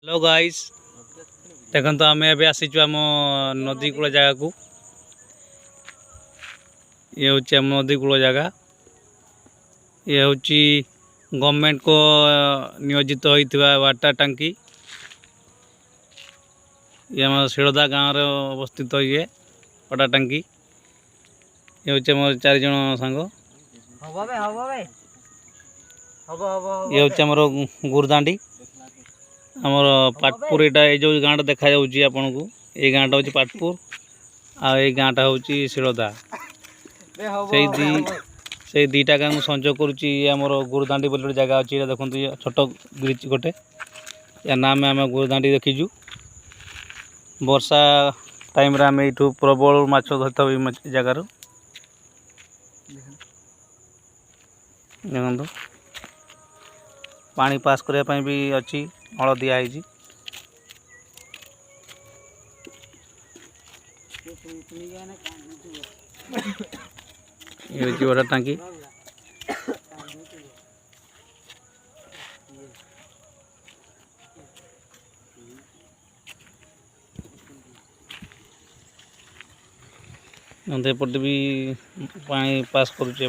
Hello guys देखो आम ए आसीचु आम नदी कूल जगह को ये हूँ आम नदी कूल जगह ये हूँ गवर्नमेंट को नियोजित होता वाटर टांकी ये आम शिलदा गाँव रे अवस्थित ये वाटर टांकी ये हूँ आम 4 जन सांग ये हूँ आमर गुरदांडी आमर पाटपुर यहाँ जो गाँटा देखा आपन को ये गाँटा हूँ पाटपुर आई गाँटा हूँ शिलदा से दीटा गाँव संजोग करुच्ची आमर गुरदांडी बोली जगह अच्छी देखते छोट ब्रिज गोटे या नाम आम गुरदांडी देखीजु वर्षा टाइम आम यू प्रबल माछ धरता जगार देखो पानी पास करने भी अच्छी हल दिखाई ये वाटर टांकी एपटे भी पानी पास करुचे।